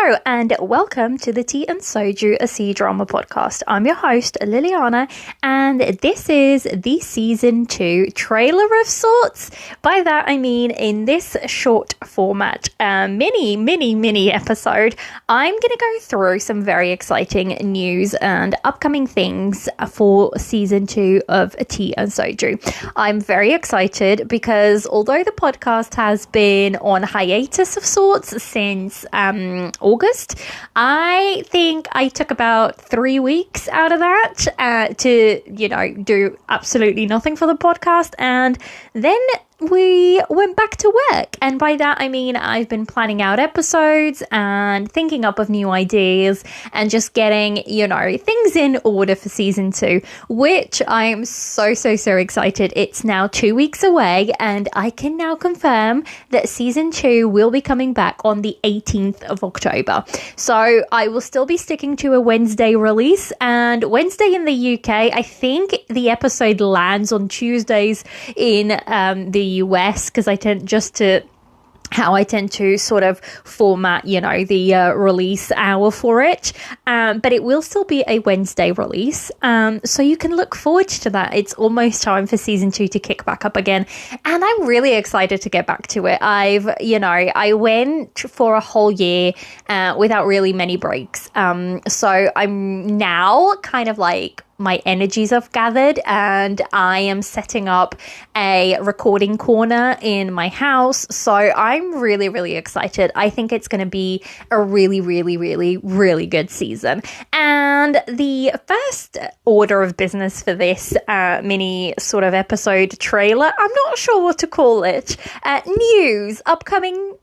Hello and welcome to the Tea and Soju, a C-Drama podcast. I'm your host, Liliana, and this is the season 2 trailer of sorts. By that I mean in this short format, mini episode, I'm going to go through some very exciting news and upcoming things for season 2 of Tea and Soju. I'm very excited because although the podcast has been on hiatus of sorts since August, I think I took about 3 weeks out of that to, do absolutely nothing for the podcast, and then we went back to work. And by that I mean I've been planning out episodes and thinking up of new ideas and just getting, things in order for season 2, which I am so excited. It's now 2 weeks away and I can now confirm that season 2 will be coming back on the 18th of October. So I will still be sticking to a Wednesday release, and Wednesday in the UK, I think the episode lands on Tuesdays in the US, because I tend to sort of format, the release hour for it. But it will still be a Wednesday release. So you can look forward to that. It's almost time for season 2 to kick back up again. And I'm really excited to get back to it. I went for a whole year without really many breaks. So I'm now kind of like, my energies have gathered and I am setting up a recording corner in my house. So I'm really excited. I think it's going to be a really good season. And the first order of business for this mini sort of episode trailer, I'm not sure what to call it, news, upcoming,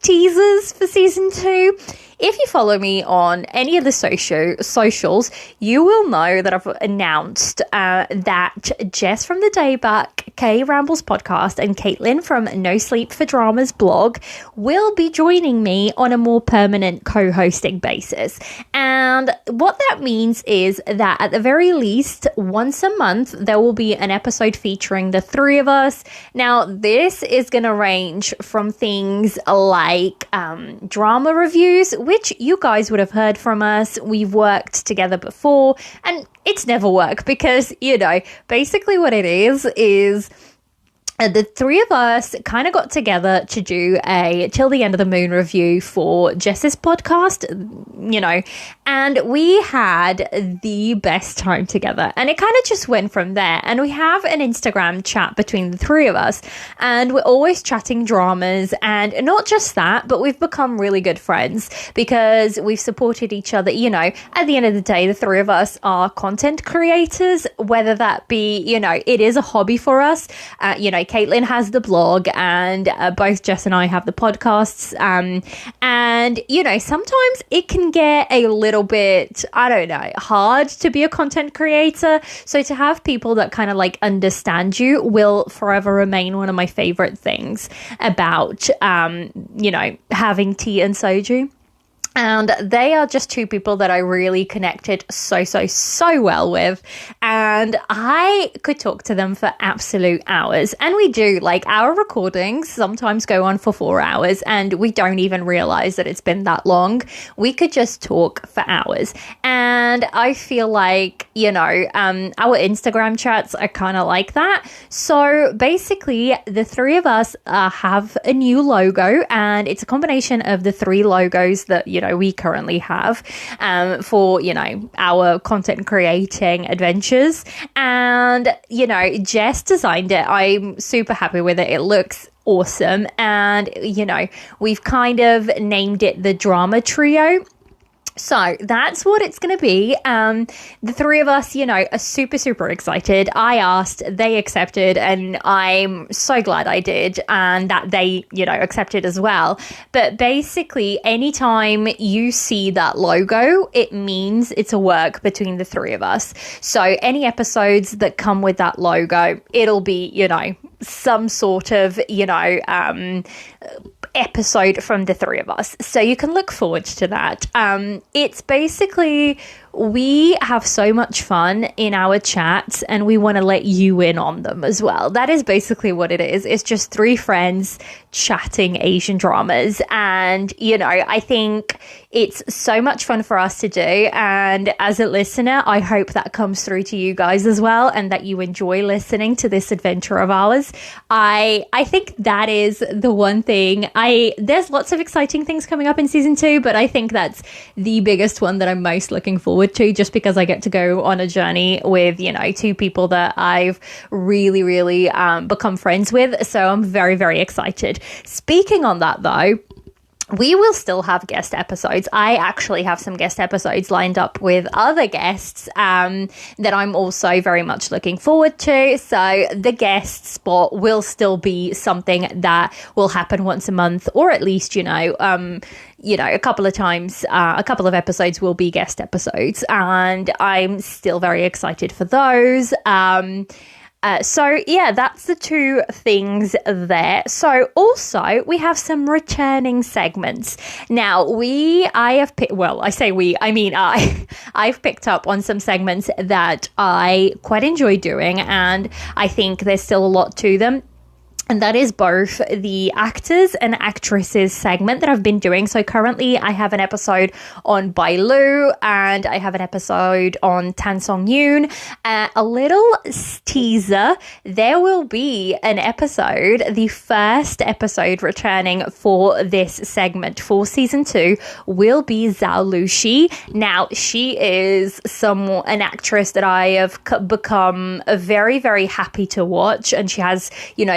teasers for season 2. If you follow me on any of the socials, you will know that I've announced that Jess from the Day Back, Kay Rambles podcast, and Caitlin from No Sleep for Drama's blog will be joining me on a more permanent co-hosting basis. And what that means is that at the very least, once a month, there will be an episode featuring the three of us. Now, this is going to range from things like drama reviews, which you guys would have heard from us. We've worked together before, and it's never worked because, basically what it is the three of us kind of got together to do a Till the End of the Moon review for Jess's podcast, and we had the best time together. And it kind of just went from there. And we have an Instagram chat between the three of us, and we're always chatting dramas. And not just that, but we've become really good friends because we've supported each other. At the end of the day, the three of us are content creators, whether that be, it is a hobby for us. Caitlin has the blog, and both Jess and I have the podcasts. And, sometimes it can get a little bit, hard to be a content creator. So to have people that kind of like understand you will forever remain one of my favorite things about, having tea and soju. And they are just two people that I really connected so well with. And I could talk to them for absolute hours. And we do. Like, our recordings sometimes go on for 4 hours and we don't even realize that it's been that long. We could just talk for hours. And I feel like, our Instagram chats are kind of like that. So basically, the three of us have a new logo, and it's a combination of the 3 logos that, we currently have for, our content creating adventures. And, Jess designed it. I'm super happy with it. It looks awesome. And, we've kind of named it the Drama Trio. So that's what it's going to be. The three of us, are super excited. I asked, they accepted, and I'm so glad I did, and that they, accepted as well. But basically, anytime you see that logo, it means it's a work between the three of us. So any episodes that come with that logo, it'll be, some sort of, episode from the three of us. So you can look forward to that. It's basically we have so much fun in our chats and we want to let you in on them as well. That is basically what it is. It's just three friends chatting Asian dramas. And, you know, I think it's so much fun for us to do. And as a listener, I hope that comes through to you guys as well and that you enjoy listening to this adventure of ours. I think that is the one thing. There's lots of exciting things coming up in season 2, but I think that's the biggest one that I'm most looking forward to, just because I get to go on a journey with, you know, two people that I've really, really become friends with. So I'm very, very excited. Speaking on that, though, we will still have guest episodes. I actually have some guest episodes lined up with other guests that I'm also very much looking forward to. So the guest spot will still be something that will happen once a month, or at least, a couple of times, a couple of episodes will be guest episodes, and I'm still very excited for those. So yeah, that's the two things there. So also we have some returning segments. Now I've picked up on some segments that I quite enjoy doing, and I think there's still a lot to them. And that is both the actors and actresses segment that I've been doing. So currently I have an episode on Bai Lu and I have an episode on Tan Song Yoon. A little teaser, there will be an episode, the first episode returning for this segment for season 2 will be Zhao Lushi. Now, she is an actress that I have become very, very happy to watch, and she has,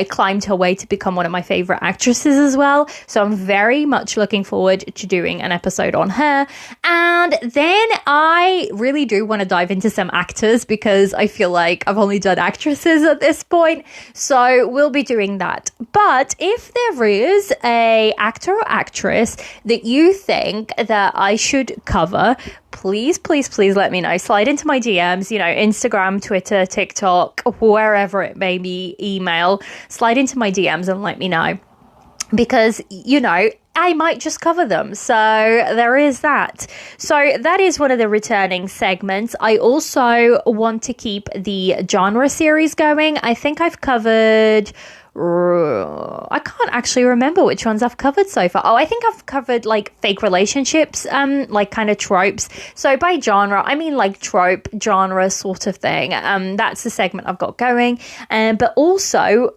climbed her way to become one of my favorite actresses as well. So I'm very much looking forward to doing an episode on her. And then I really do want to dive into some actors, because I feel like I've only done actresses at this point. So we'll be doing that. But if there is a actor or actress that you think that I should cover, please, please, please let me know. Slide into my DMs, Instagram, Twitter, TikTok, wherever it may be, email. Slide into my DMs and let me know. Because, I might just cover them. So there is that. So that is one of the returning segments. I also want to keep the genre series going. I think I've covered... I can't actually remember which ones I've covered so far. Oh, I think I've covered like fake relationships, like kind of tropes. So by genre, I mean like trope genre sort of thing. That's the segment I've got going. But also,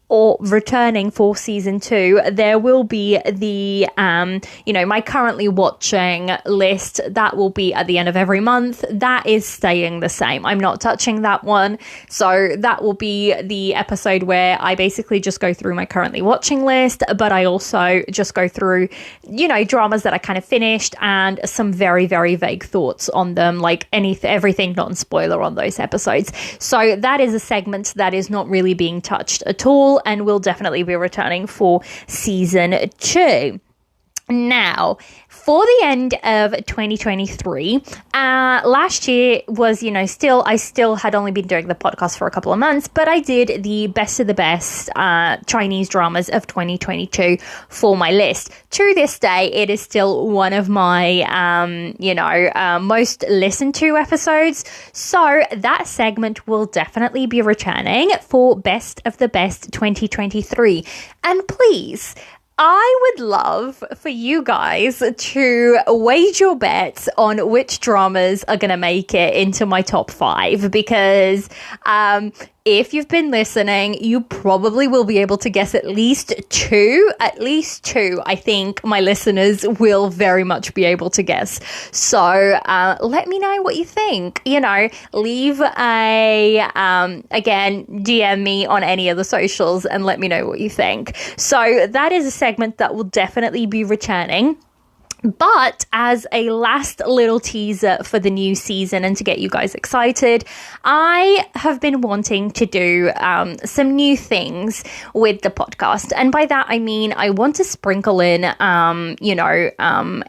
or returning for season 2, there will be the, my currently watching list. That will be at the end of every month. That is staying the same. I'm not touching that one. So that will be the episode where I basically just go through my currently watching list, but I also just go through, dramas that I kind of finished and some very, very vague thoughts on them, like everything non-spoiler on those episodes. So that is a segment that is not really being touched at all, and will definitely be returning for season 2. Now, for the end of 2023, last year was, I still had only been doing the podcast for a couple of months, but I did the best of the best Chinese dramas of 2022 for my list. To this day, it is still one of my, most listened to episodes. So that segment will definitely be returning for Best of the Best 2023. And please, I would love for you guys to wage your bets on which dramas are going to make it into my top 5, because if you've been listening, you probably will be able to guess at least two. I think my listeners will very much be able to guess. So let me know what you think. Leave again, DM me on any of the socials and let me know what you think. So that is a segment that will definitely be returning. But as a last little teaser for the new season and to get you guys excited, I have been wanting to do some new things with the podcast. And by that, I mean I want to sprinkle in,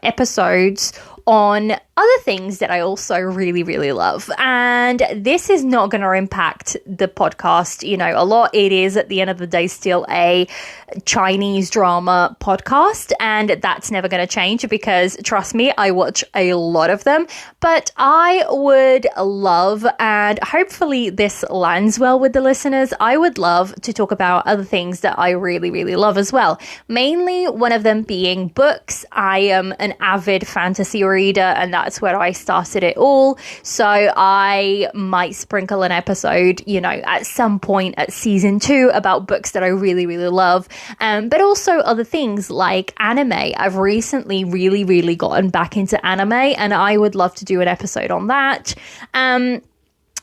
episodes on other things that I also really, really love. And this is not going to impact the podcast, a lot. It is at the end of the day still a Chinese drama podcast, and that's never going to change because trust me, I watch a lot of them. But I would love, and hopefully this lands well with the listeners, I would love to talk about other things that I really, really love as well. Mainly one of them being books. I am an avid fantasy reader, and that's where I started it all. So I might sprinkle an episode, at some point at season 2 about books that I really, really love. But also other things like anime. I've recently really, really gotten back into anime, and I would love to do an episode on that.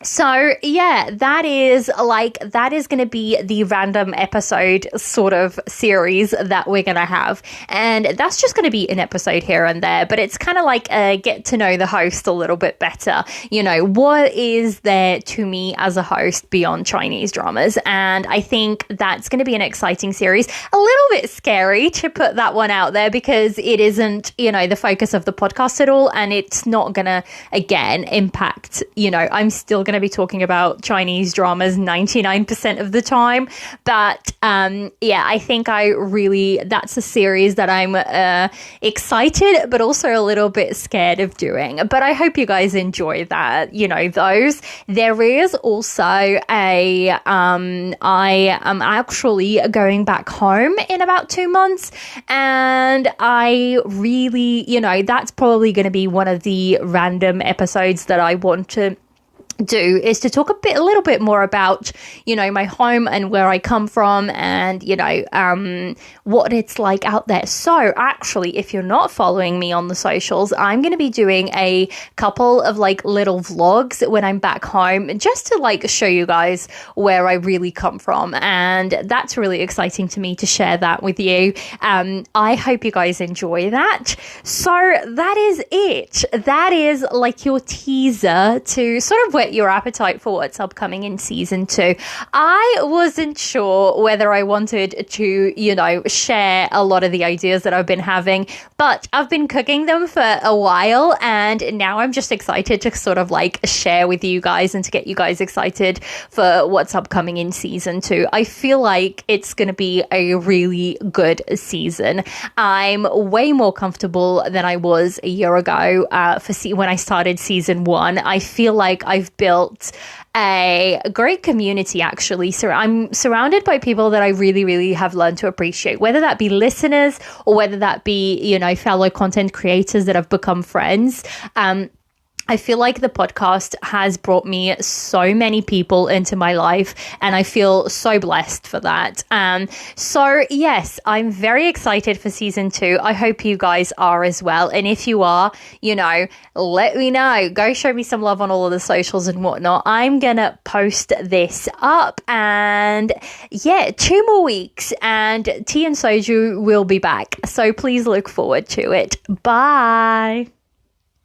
So yeah, that is going to be the random episode sort of series that we're going to have. And that's just going to be an episode here and there, but it's kind of like get to know the host a little bit better. What is there to me as a host beyond Chinese dramas? And I think that's going to be an exciting series. A little bit scary to put that one out there because it isn't, the focus of the podcast at all. And it's not going to, again, impact, I'm still going to be talking about Chinese dramas 99% of the time, but I think that's a series that I'm excited but also a little bit scared of doing, but I hope you guys enjoy that. Those. There is also I am actually going back home in about 2 months, and I really, that's probably going to be one of the random episodes that I want to do, is to talk a little bit more about, my home and where I come from and, what it's like out there. So actually, if you're not following me on the socials, I'm going to be doing a couple of little vlogs when I'm back home just to show you guys where I really come from. And that's really exciting to me to share that with you. I hope you guys enjoy that. So that is it. That is your teaser to sort of whet your appetite for what's upcoming in season 2. I wasn't sure whether I wanted to, share a lot of the ideas that I've been having, but I've been cooking them for a while, and now I'm just excited to sort of share with you guys and to get you guys excited for what's upcoming in season 2. I feel like it's going to be a really good season. I'm way more comfortable than I was a year ago when I started season 1. I feel like I've built a great community, actually. So I'm surrounded by people that I really, really have learned to appreciate, whether that be listeners or whether that be, fellow content creators that have become friends. I feel like the podcast has brought me so many people into my life, and I feel so blessed for that. So yes, I'm very excited for season 2. I hope you guys are as well. And if you are, let me know. Go show me some love on all of the socials and whatnot. I'm going to post this up, and 2 more weeks and Tea and Soju will be back. So please look forward to it. Bye.